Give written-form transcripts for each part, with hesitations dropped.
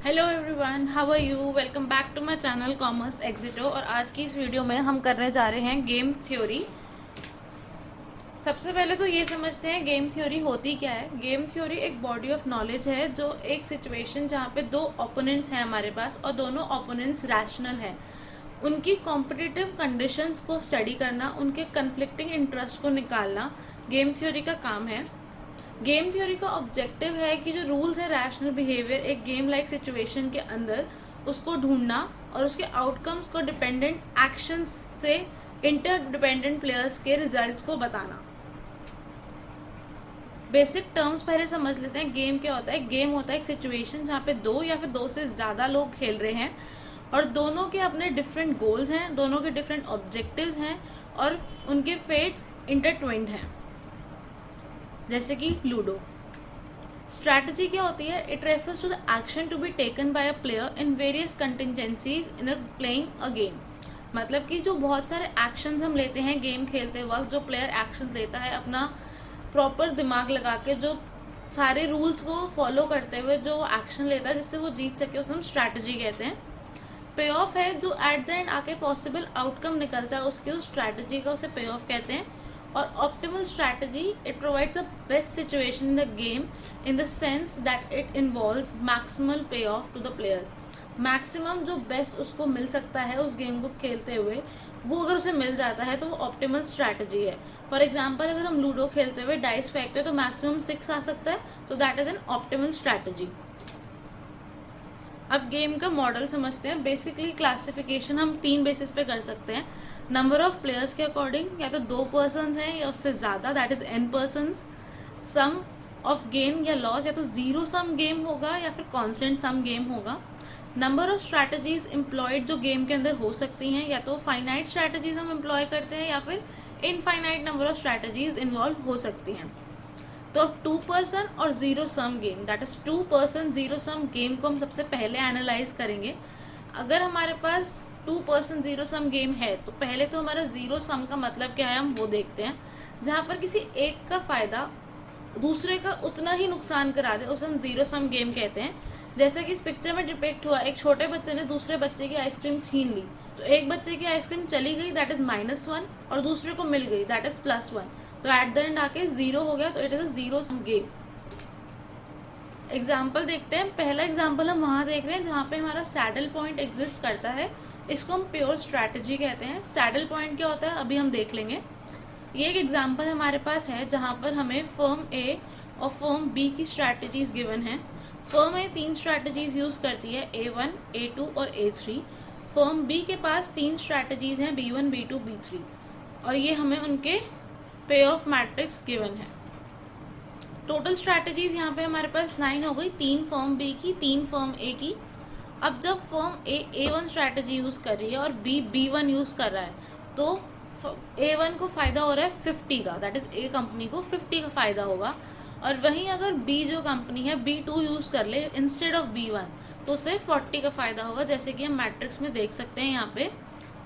Hello everyone, how are you. Welcome back to my channel commerce Exito. और आज की इस वीडियो में हम करने जा रहे हैं गेम थ्योरी। सबसे पहले तो ये समझते हैं गेम थ्योरी होती क्या है। गेम थ्योरी एक बॉडी ऑफ नॉलेज है जो एक सिचुएशन जहाँ पे दो ओपोनेंट्स हैं हमारे पास और दोनों ओपोनेंट्स रैशनल हैं, उनकी कॉम्पिटिटिव कंडीशंस को स्टडी करना, उनके कन्फ्लिक्टिंग इंटरेस्ट को निकालना गेम थ्योरी का काम है। गेम थ्योरी का ऑब्जेक्टिव है कि जो रूल्स है रैशनल बिहेवियर एक गेम लाइक सिचुएशन के अंदर, उसको ढूंढना और उसके आउटकम्स को डिपेंडेंट एक्शंस से इंटरडिपेंडेंट प्लेयर्स के रिजल्ट्स को बताना। बेसिक टर्म्स पहले समझ लेते हैं। गेम क्या होता है। गेम होता है एक सिचुएशन जहाँ पे दो या फिर दो से ज्यादा लोग खेल रहे हैं और दोनों के अपने डिफरेंट गोल्स हैं, दोनों के डिफरेंट ऑब्जेक्टिव्स हैं और उनके फेट्स इंटरट्विन्ड हैं, जैसे कि लूडो। स्ट्रैटेजी क्या होती है। It refers to the action to be taken by a player in various contingencies in a playing a game. मतलब कि जो बहुत सारे एक्शंस हम लेते हैं गेम खेलते वक्त, जो प्लेयर एक्शंस लेता है अपना प्रॉपर दिमाग लगा के, जो सारे रूल्स को फॉलो करते हुए जो एक्शन लेता है जिससे वो जीत सके, उसे हम स्ट्रैटेजी कहते हैं। पे ऑफ है जो एट द एंड आके पॉसिबल आउटकम निकलता है उसके, उस स्ट्रैटेजी का, उसे पे ऑफ कहते हैं। और optimal strategy, it provides the best situation in the game in the sense that it involves maximal pay off to the player. Maximum जो बेस्ट उसको मिल सकता है उस गेम को खेलते हुए, वो अगर उसे मिल जाता है तो वो ऑप्टिमल स्ट्रैटेजी है। फॉर एग्जाम्पल, अगर हम लूडो खेलते हुए डाइस फेंकते हैं तो मैक्सिमम 6 आ सकता है, तो that is an optimal strategy. अब गेम का मॉडल समझते हैं। बेसिकली क्लासिफिकेशन हम 3 बेसिस पे कर सकते हैं। नंबर ऑफ प्लेयर्स के अकॉर्डिंग, या तो 2 पर्सन हैं या उससे ज्यादा, that is n person. Sum of gain या लॉस, या तो जीरो सम गेम होगा या फिर कॉन्स्टेंट सम गेम होगा। नंबर ऑफ स्ट्रैटेजीज एम्प्लॉयड जो गेम के अंदर हो सकती हैं, या तो फाइनाइट स्ट्रैटेजीज हम एम्प्लॉय करते हैं या फिर infinite number of strategies involve हो सकती हैं। तो अब 2 पर्सन और zero sum game, that is 2 person zero sum game को हम सबसे पहले एनालाइज करेंगे। अगर हमारे पास 2 पर्सन जीरो सम गेम है तो पहले तो हमारा जीरो सम का मतलब क्या है हम वो देखते हैं। जहां पर किसी एक का फायदा दूसरे का उतना ही नुकसान करा दे उसे हम जीरो सम गेम कहते हैं। जैसे कि इस पिक्चर में डिपिक्ट हुआ, एक छोटे बच्चे ने दूसरे बच्चे की आइसक्रीम छीन ली, तो एक बच्चे की आइसक्रीम चली गई, दैट इज -1, और दूसरे को मिल गई, दैट इज +1। तो एट द एंड आके 0 हो गया, तो it is a zero sum game. Example देखते हैं। पहला एग्जाम्पल हम वहां देख रहे हैं जहां पे हमारा सैडल पॉइंट एग्जिस्ट करता है, इसको हम प्योर स्ट्रैटेजी कहते हैं। सैडल पॉइंट क्या होता है अभी हम देख लेंगे। ये एक एग्जाम्पल हमारे पास है जहां पर हमें फर्म ए और फर्म बी की स्ट्रैटेजीज गिवन है। फर्म ए 3 स्ट्रैटेजीज यूज करती है, A1, A2 और A3। फर्म बी के पास 3 स्ट्रैटेजीज हैं, B1, B2, B3, और ये हमें उनके पे ऑफ मैट्रिक्स गिवन है। टोटल स्ट्रैटेजीज यहाँ पे हमारे पास 9 हो गई, 3 फर्म बी की, 3 फर्म ए की। अब जब फर्म ए A1 स्ट्रैटेजी यूज कर रही है और बी B1 यूज कर रहा है, तो A1 को फायदा हो रहा है 50 का, दैट इज ए कंपनी को 50 का फायदा होगा। और वहीं अगर बी जो कंपनी है B2 यूज कर ले इंस्टेड ऑफ B1, तो उसे 40 का फायदा होगा। जैसे कि हम मैट्रिक्स में देख सकते हैं यहाँ पे,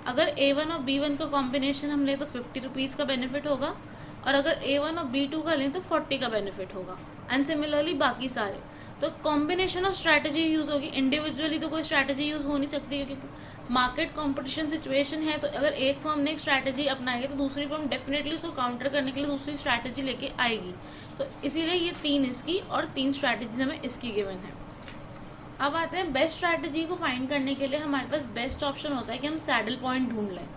अगर A1 और B1 का कॉम्बिनेशन हम ले तो 50 रुपीज का बेनिफिट होगा, और अगर A1 और B2 का लें तो 40 का बेनिफिट होगा। एंड सिमिलरली बाकी सारे, तो कॉम्बिनेशन ऑफ स्ट्रैटेजी यूज होगी। इंडिविजुअली तो कोई स्ट्रैटेजी यूज हो नहीं सकती, क्योंकि मार्केट कॉम्पिटिशन सिचुएशन है। तो अगर एक फर्म ने एक स्ट्रैटेजी अपनाएगी तो दूसरी फर्म डेफिनेटली उसको काउंटर करने के लिए दूसरी स्ट्रैटेजी लेके आएगी। तो इसीलिए ये 3 इसकी और 3 स्ट्रैटेजी हमें इसकी गिवन है। अब आते हैं बेस्ट स्ट्रैटेजी को फाइंड करने के लिए हमारे पास बेस्ट ऑप्शन होता है कि हम सैडल पॉइंट ढूंढ लें।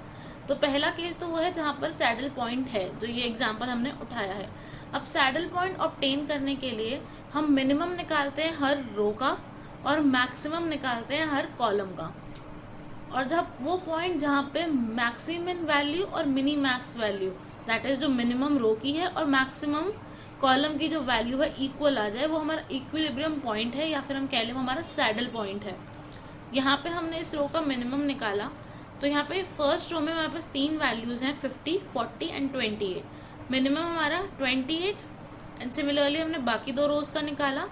तो पहला केस तो वो है जहां पर सैडल पॉइंट है, जो ये एग्जांपल हमने उठाया है। अब सैडल पॉइंट ऑब्टेन करने के लिए हम मिनिमम निकालते हैं हर रो का और मैक्सिमम निकालते हैं हर कॉलम का। और जब वो पॉइंट जहां पे मैक्सिमम वैल्यू और mini max value, that is जो मिनिमम रो की है और मैक्सिमम कॉलम की जो वैल्यू है इक्वल आ जाए, वो हमारा इक्विलिब्रियम पॉइंट है, या फिर हम कह लें वो हमारा सैडल पॉइंट है। यहाँ पे हमने इस रो का मिनिमम निकाला, तो यहाँ पे फर्स्ट रो में हमारे पास 3 वैल्यूज हैं, 50, 40 एंड 28। मिनिमम हमारा 28, एंड सिमिलरली हमने बाकी 2 रोज का निकाला।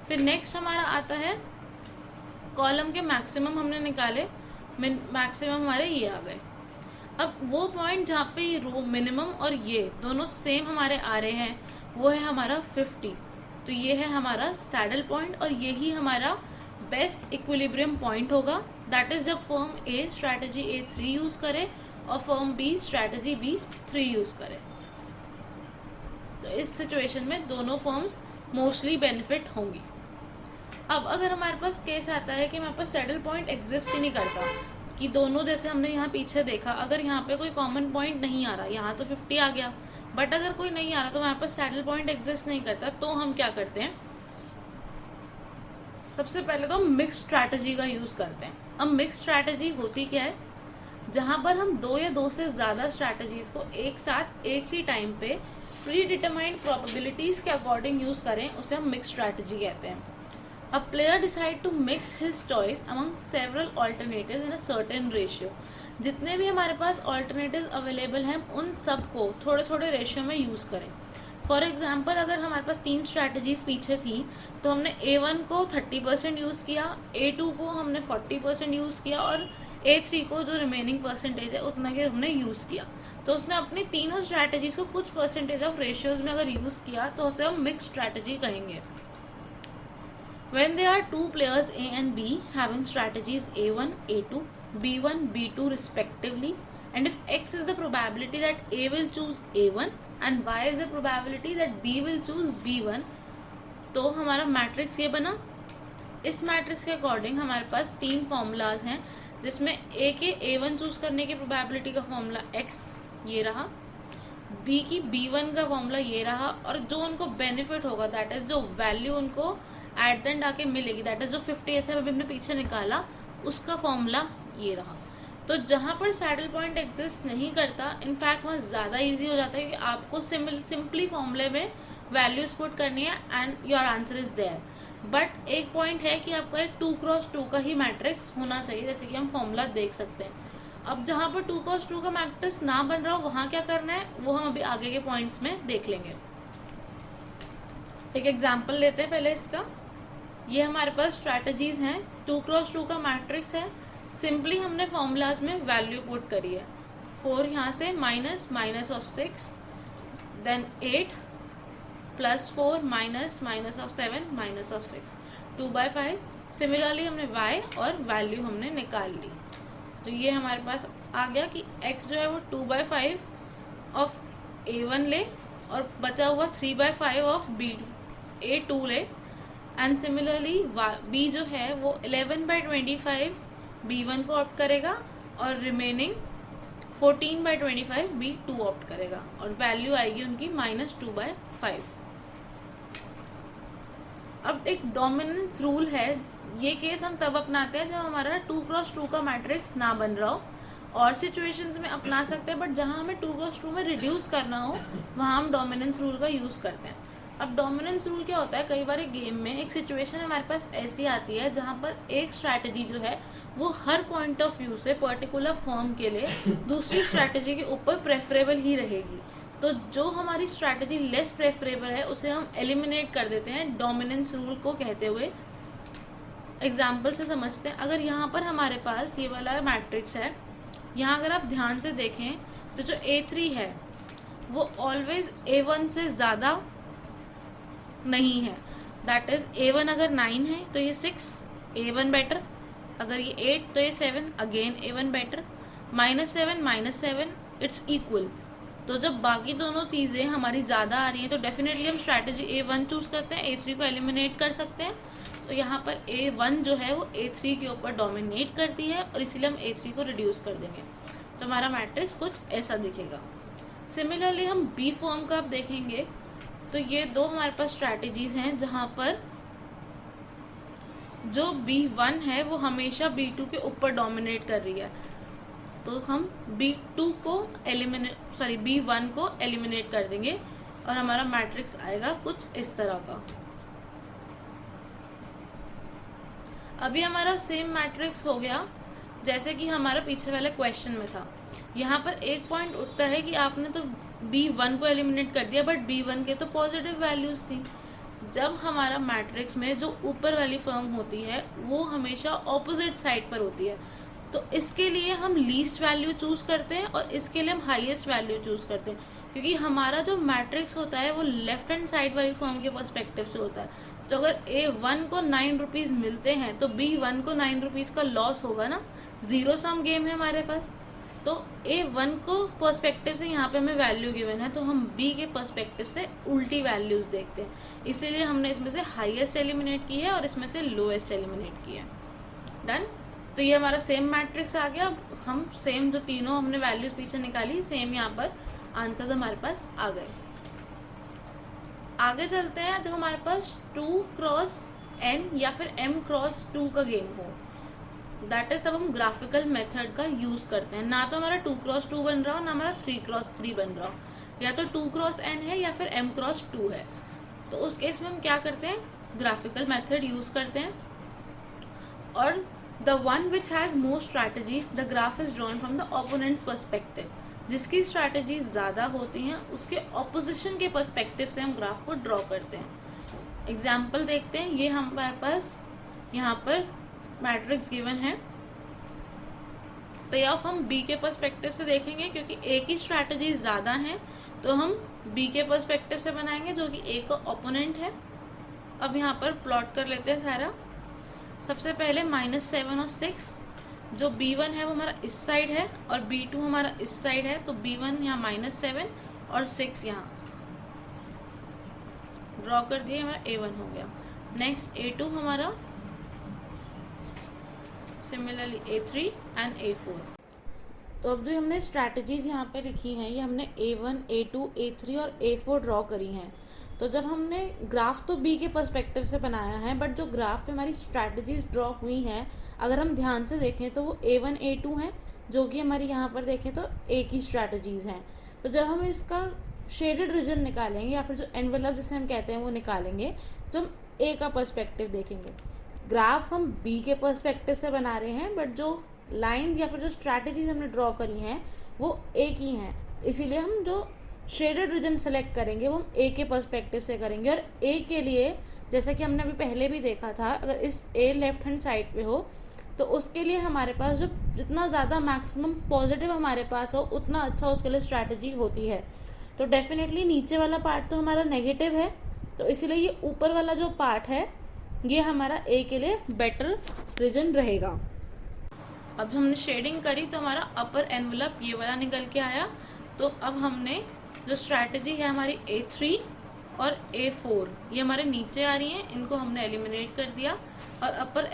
फिर नेक्स्ट हमारा आता है कॉलम के मैक्सिमम हमने निकाले, मैक्सिमम हमारे ये आ गए। अब वो पॉइंट जहाँ पे ये रो मिनिमम और ये दोनों सेम हमारे आ रहे हैं वो है हमारा 50। तो ये है हमारा सैडल पॉइंट और यही हमारा बेस्ट इक्विलिब्रियम पॉइंट होगा, दैट इज जब फर्म ए स्ट्रैटेजी A3 यूज करे और firm B strategy B3 use करे। तो इस सिचुएशन में दोनों फर्म्स मोस्टली बेनिफिट होंगी। अब अगर हमारे पास केस आता है कि हमारे पास सैडल पॉइंट एग्जिस्ट ही नहीं करता, कि दोनों जैसे हमने यहाँ पीछे देखा, अगर यहाँ पे कोई कॉमन पॉइंट नहीं आ रहा, यहाँ तो 50 आ गया, बट अगर कोई नहीं आ रहा तो हमारे पास सैडल पॉइंट एग्जिस्ट नहीं करता, तो हम क्या करते हैं, सबसे पहले तो हम मिक्स स्ट्रैटेजी का यूज करते हैं। अब मिक्स स्ट्रैटेजी होती क्या है, जहां पर हम दो या दो से ज्यादा स्ट्रैटेजीज को एक साथ एक ही टाइम पे प्री डिटरमाइंड प्रोबेबिलिटीज के अकॉर्डिंग यूज करें, उसे हम मिक्स स्ट्रैटेजी कहते हैं। A player decide to mix his choice among several alternatives in a certain ratio. जितने भी हमारे पास alternatives अवेलेबल हैं उन सब को थोड़े थोड़े रेशियो में यूज करें। फॉर एग्जाम्पल अगर हमारे पास 3 स्ट्रैटेजीज पीछे थी तो हमने A1 को 30% यूज किया, A2 को हमने 40% यूज किया और A3 को जो रिमेनिंग परसेंटेज है उतना के हमने यूज किया। तो उसने अपनी तीनों स्ट्रैटेजीज को कुछ परसेंटेज ऑफ रेशियोज में अगर यूज किया तो उसे हम मिक्स स्ट्रैटेजी कहेंगे। When there are two players A and B having strategies A1, A2, B1, B2 respectively, and if X is the probability that A will choose A1 and Y is the probability that B will choose B1, तो हमारा matrix ये बना। इस matrix के according हमारे पास 3 formulas हैं, जिसमें A के A1 चूज करने की प्रोबेबिलिटी का फॉर्मूला X ये रहा, B की B1 का फॉर्मूला ये रहा, और जो उनको बेनिफिट होगा दैट इज जो वैल्यू उनको एट द एंड आके मिलेगी, दैट इज जो 50 ऐसे अभी हमने पीछे निकाला उसका फॉर्मूला ये रहा। तो जहां पर सैडल पॉइंट एग्जिस्ट नहीं करता, इनफैक्ट वहाँ ज्यादा इजी हो जाता है कि आपको सिंपली फॉर्मूले में वैल्यूज पुट करनी है and your answer is there. But एक पॉइंट है कि आपका 2x2 का ही मैट्रिक्स होना चाहिए, जैसे कि हम फॉर्मूला देख सकते हैं। अब जहां पर 2x2 का मैट्रिक्स ना बन रहा हो वहां क्या करना है वो हम अभी आगे के पॉइंट्स में देख लेंगे। एक एग्जाम्पल लेते हैं पहले इसका। ये हमारे पास स्ट्रैटेजीज हैं, 2x2 का मैट्रिक्स है, सिंपली हमने फॉर्मूलाज में वैल्यू पुट करी है। 4 यहाँ से minus of 6, then 8 +4 minus of 7 minus of 6, 2/5। Similarly हमने y और वैल्यू हमने निकाल ली, तो ये हमारे पास आ गया कि x जो है वो 2/5 ऑफ A1 ले और बचा हुआ 3/5 ऑफ A2 ले, एंड सिमिलरली B जो है वो 11/25 B1 को ऑप्ट करेगा और रिमेनिंग 14/25 B2 ऑप्ट करेगा, और वैल्यू आएगी उनकी -2/5। अब एक डोमिनेंस रूल है, ये केस हम तब अपनाते हैं जब हमारा 2x2 का मैट्रिक्स ना बन रहा हो, और सिचुएशंस में अपना सकते हैं, बट जहां हमें 2x2 में रिड्यूस करना हो वहां हम डोमिनेंस रूल का यूज करते हैं। अब डोमिनेंस रूल क्या होता है, कई बार गेम में एक सिचुएशन हमारे पास ऐसी आती है जहां पर एक स्ट्रैटेजी जो है वो हर पॉइंट ऑफ व्यू से पर्टिकुलर फर्म के लिए दूसरी स्ट्रैटेजी के ऊपर प्रेफरेबल ही रहेगी। तो जो हमारी स्ट्रैटेजी लेस प्रेफरेबल है उसे हम एलिमिनेट कर देते हैं डोमिनेंस रूल को कहते हुए। एग्जाम्पल से समझते हैं। अगर यहाँ पर हमारे पास ये वाला मैट्रिक्स है, यहाँ अगर आप ध्यान से देखें तो जो A3 है वो ऑलवेज A1 से ज़्यादा नहीं है, दैट इज A1 अगर 9 है तो ये 6 A1 बेटर, अगर ये 8 तो ये 7 again A1 better, -7 it's equal. तो जब बाकी दोनों चीज़ें हमारी ज़्यादा आ रही हैं तो डेफिनेटली हम स्ट्रैटेजी A1 चूज करते हैं, A3 को एलिमिनेट कर सकते हैं। तो यहाँ पर A1 जो है वो A3 के ऊपर डोमिनेट करती है और इसीलिए हम A3 को रिड्यूस कर देंगे, तो हमारा मैट्रिक्स कुछ ऐसा दिखेगा। सिमिलरली हम B फॉर्म का अब देखेंगे, तो ये दो हमारे पास स्ट्रैटेजीज हैं जहां पर जो B1 है वो हमेशा B2 के ऊपर डोमिनेट कर रही है, तो हम B1 को एलिमिनेट कर देंगे और हमारा मैट्रिक्स आएगा कुछ इस तरह का। अभी हमारा सेम मैट्रिक्स हो गया जैसे कि हमारा पीछे वाले क्वेश्चन में था। यहाँ पर एक पॉइंट उठता है कि आपने तो B1 को एलिमिनेट कर दिया, बट B1 के तो पॉजिटिव वैल्यूज थी। जब हमारा मैट्रिक्स में जो ऊपर वाली फर्म होती है वो हमेशा ऑपोजिट साइड पर होती है, तो इसके लिए हम लीस्ट वैल्यू चूज करते हैं और इसके लिए हम हाईएस्ट वैल्यू चूज करते हैं, क्योंकि हमारा जो मैट्रिक्स होता है वो लेफ्ट हैंड साइड वाली फर्म के पर्सपेक्टिव से होता है। तो अगर A1 को 9 रुपीज मिलते हैं तो B1 को 9 रुपीज का लॉस होगा ना, जीरो सम गेम है हमारे पास। तो A1 को पर्सपेक्टिव से यहाँ पे हमें वैल्यू गिवन है, तो हम B के पर्सपेक्टिव से उल्टी वैल्यूज देखते हैं, इसीलिए हमने इसमें से हाईएस्ट एलिमिनेट की है और इसमें से लोएस्ट एलिमिनेट की है। डन। तो ये हमारा सेम मैट्रिक्स आ गया। अब हम सेम जो तीनों हमने वैल्यूज पीछे निकाली, सेम यहाँ पर आंसर्स हमारे पास आ गए। आगे चलते हैं। जब हमारे पास 2 क्रॉस n या फिर m क्रॉस 2 का गेम हो, दैट इज तब हम ग्राफिकल मेथड का यूज करते हैं। ना तो हमारा 2 क्रॉस 2 बन रहा हो, ना हमारा 3 क्रॉस 3 बन रहा हो, या तो 2 क्रॉस n है या फिर m क्रॉस 2 है। तो उस केस में हम क्या करते हैं, ग्राफिकल मेथड यूज करते हैं। और the one which has more strategies, the graph is drawn from the opponents perspective. जिसकी स्ट्रैटेजी ज़्यादा होती हैं उसके ऑपोजिशन के पर्सपेक्टिव से हम ग्राफ को ड्रॉ करते हैं। एग्जाम्पल देखते हैं। ये हमारे पास यहाँ पर मैट्रिक्स गिवन है। पे ऑफ हम B के पर्सपेक्टिव से देखेंगे, क्योंकि A की स्ट्रैटेजी ज़्यादा है तो हम B के पर्सपेक्टिव से बनाएंगे, जो कि A का ओपोनेंट है। अब यहाँ पर प्लॉट कर लेते हैं सारा। सबसे पहले -7 और 6, जो B1 है वो हमारा इस साइड है और B2 हमारा इस साइड है, तो B1 यहाँ -7 और 6 यहाँ ड्रॉ कर दिए, हमारा A1 हो गया। नेक्स्ट A2 हमारा, सिमिलरली A3 एंड A4। तो अब जो हमने स्ट्रैटेजीज यहाँ पे लिखी हैं, ये हमने A1, A2, A3 और A4 ड्रॉ करी हैं। तो जब हमने ग्राफ तो B के पर्सपेक्टिव से बनाया है, बट जो ग्राफ पे हमारी स्ट्रैटेजीज ड्रॉ हुई हैं, अगर हम ध्यान से देखें तो वो A1, A2 हैं, जो कि हमारी यहाँ पर देखें तो A की स्ट्रैटेजीज हैं। तो जब हम इसका शेडेड रीजन निकालेंगे या फिर जो एनवेलप जिसे हम कहते हैं वो निकालेंगे, तो हम A का पर्सपेक्टिव देखेंगे। ग्राफ हम B के पर्सपेक्टिव से बना रहे हैं, बट जो लाइंस या फिर जो स्ट्रैटेजीज हमने ड्रॉ करी हैं वो A की हैं, इसीलिए हम जो शेडेड रीजन सेलेक्ट करेंगे वो हम A के पर्सपेक्टिव से करेंगे। और A के लिए, जैसा कि हमने अभी पहले भी देखा था, अगर इस A लेफ्ट हैंड साइड पे हो तो उसके लिए हमारे पास जो जितना ज़्यादा मैक्सिमम पॉजिटिव हमारे पास हो उतना अच्छा उसके लिए स्ट्रैटेजी होती है। तो डेफिनेटली नीचे वाला पार्ट तो हमारा नेगेटिव है, तो इसीलिए ये ऊपर वाला जो पार्ट है ये हमारा A के लिए बेटर रीजन रहेगा। अब हमने शेडिंग करी तो हमारा अपर एनवेलप ये वाला निकल के आया। तो अब हमने जो स्ट्रैटेजी है हमारी A3 और A4 ये हमारे नीचे आ रही हैं, इनको हमने एलिमिनेट कर दिया और अपर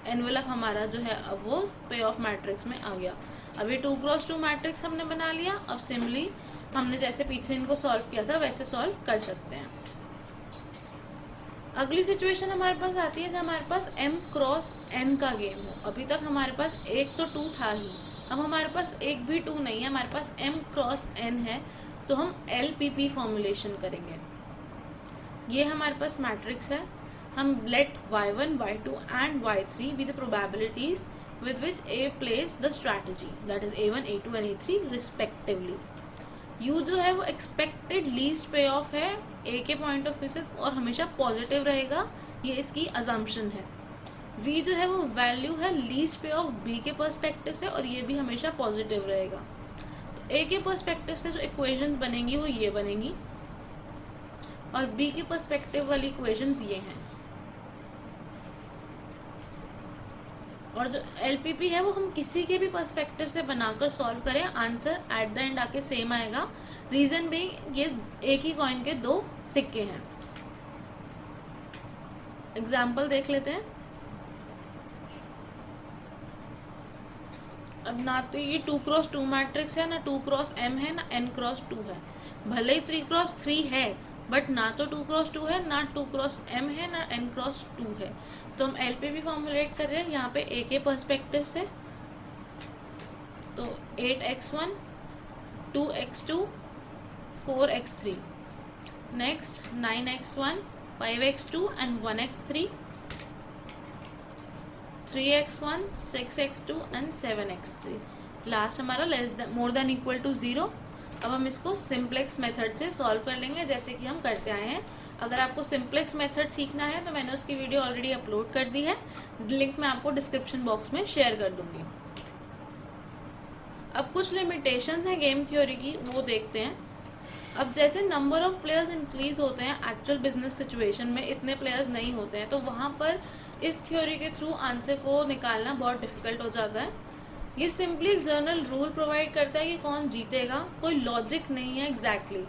एनवेलप हमारा जो है अब वो पे ऑफ मैट्रिक्स में आ गया। अब ये 2 क्रॉस 2 मैट्रिक्स हमने बना लिया। अब सिमिलरली हमने जैसे पीछे इनको सॉल्व किया था वैसे सॉल्व कर सकते हैं। अगली सिचुएशन हमारे पास आती है जब हमारे पास m क्रॉस n का गेम हो। अभी तक हमारे पास एक तो 2 था ही, अब हमारे पास एक भी 2 नहीं है, हमारे पास m क्रॉस n है, तो हम LPP फॉर्मुलेशन करेंगे। ये हमारे पास मैट्रिक्स है। हम let y1, y2 and y3 be the probabilities with which A place the strategy, that is A1, A2 and A3 respectively. U जो है वो एक्सपेक्टेड लीस्ट पे ऑफ है A के पॉइंट ऑफ व्यू से और हमेशा पॉजिटिव रहेगा, ये इसकी अजम्पशन है। V जो है वो वैल्यू है लीस्ट पे ऑफ B के पर्सपेक्टिव से और ये भी हमेशा पॉजिटिव रहेगा। तो A के पर्सपेक्टिव से जो इक्वेशंस बनेंगी वो ये बनेंगी और B के पर्सपेक्टिव वाली इक्वेशंस ये हैं। और जो LPP है वो हम किसी के भी पर्सपेक्टिव से बनाकर सॉल्व करें, आंसर एट द एंड आके सेम आएगा। रीजन भी ये एक ही कॉइन के 2 सिक्के हैं। एग्जाम्पल देख लेते हैं। अब ना तो ये 2 क्रॉस 2 मैट्रिक्स है, ना 2 क्रॉस m है, ना n क्रॉस 2 है। भले ही 3 क्रॉस 3 है, बट ना तो 2 क्रॉस 2 है, ना 2 क्रॉस m है, ना n क्रॉस 2 है। तो हम LPP फॉर्मुलेट कर रहे हैं यहाँ पे A के पर्सपेक्टिव से। तो 8x1, 2x2, 4x3, next 9x1, 5x2 and 1x3, 3x1, 6x2 and 7x3। Last हमारा मोर देन इक्वल टू 0। अब हम इसको सिंप्लेक्स मेथड से सॉल्व कर लेंगे जैसे कि हम करते आए हैं। अगर आपको सिंप्लेक्स मेथड सीखना है तो मैंने उसकी वीडियो ऑलरेडी अपलोड कर दी है, लिंक मैं आपको डिस्क्रिप्शन बॉक्स में शेयर कर दूंगी। अब कुछ लिमिटेशंस हैं गेम थ्योरी की, वो देखते हैं। अब जैसे नंबर ऑफ प्लेयर्स इंक्रीज होते हैं एक्चुअल बिजनेस सिचुएशन में इतने प्लेयर्स नहीं होते हैं, तो वहाँ पर इस थ्योरी के थ्रू आंसर को निकालना बहुत डिफिकल्ट हो जाता है। ये सिंपली एक जनरल रूल प्रोवाइड करता है कि कौन जीतेगा, कोई लॉजिक नहीं है exactly.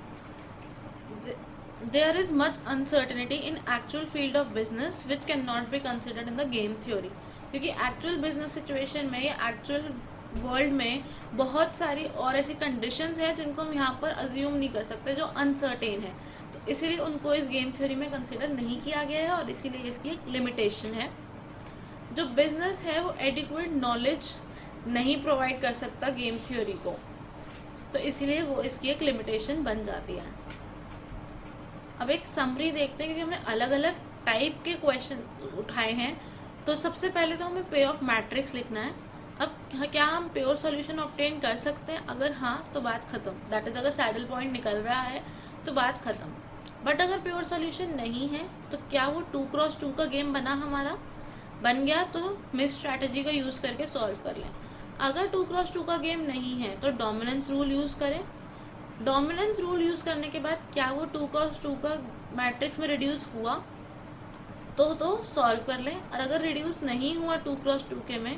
There is much uncertainty in actual field of business which can not be considered in the game theory, क्योंकि एक्चुअल बिजनेस सिचुएशन में या एक्चुअल वर्ल्ड में बहुत सारी और ऐसी कंडीशंस हैं जिनको हम यहाँ पर अज्यूम नहीं कर सकते, जो अनसर्टेन है, तो इसीलिए उनको इस गेम थ्योरी में कंसिडर नहीं किया गया है और इसीलिए इसकी एक लिमिटेशन है। जो बिजनेस है वो एडिक्वेट नॉलेज नहीं प्रोवाइड कर सकता गेम थ्योरी को, तो इसीलिए वो इसकी एक लिमिटेशन बन जाती है। अब एक समरी देखते हैं, क्योंकि हमने अलग अलग टाइप के क्वेश्चन उठाए हैं। तो सबसे पहले तो हमें पे ऑफ मैट्रिक्स लिखना है। अब क्या हम प्योर सॉल्यूशन ऑब्टेन कर सकते हैं? अगर हाँ तो बात खत्म, दैट इज अगर सैडल पॉइंट निकल रहा है तो बात खत्म। बट अगर प्योर सॉल्यूशन नहीं है तो क्या वो 2x2 का गेम बना हमारा? बन गया तो मिक्स स्ट्रैटेजी का यूज करके सॉल्व कर लें। अगर 2x2 का गेम नहीं है तो डोमिनेंस रूल यूज करें। डोमिनेंस रूल यूज करने के बाद क्या वो 2x2 का मैट्रिक्स में रिड्यूस हुआ तो सॉल्व कर लें। और अगर रिड्यूस नहीं हुआ 2x2 के में,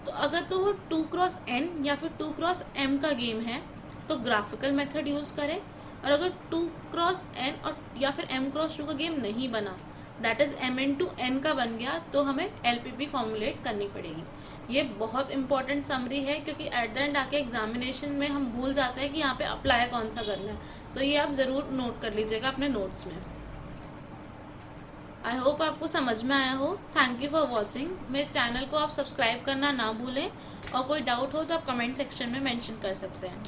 तो अगर तो वो 2x n या फिर 2x m का गेम है तो ग्राफिकल मेथड यूज करें। और अगर 2x n और या फिर m×2 का गेम नहीं बना, दैट इज m×n का बन गया, तो हमें LPP फॉर्मुलेट करनी पड़ेगी। ये बहुत इंपॉर्टेंट समरी है, क्योंकि एट द एंड आके एग्जामिनेशन में हम भूल जाते हैं कि यहाँ पे अप्लाई कौन सा करना है, तो ये आप जरूर नोट कर लीजिएगा अपने नोट्स में। आई होप आपको समझ में आया हो। Thank you for watching. मेरे चैनल को आप सब्सक्राइब करना ना भूलें, और कोई डाउट हो तो आप कमेंट सेक्शन में मेंशन कर सकते हैं।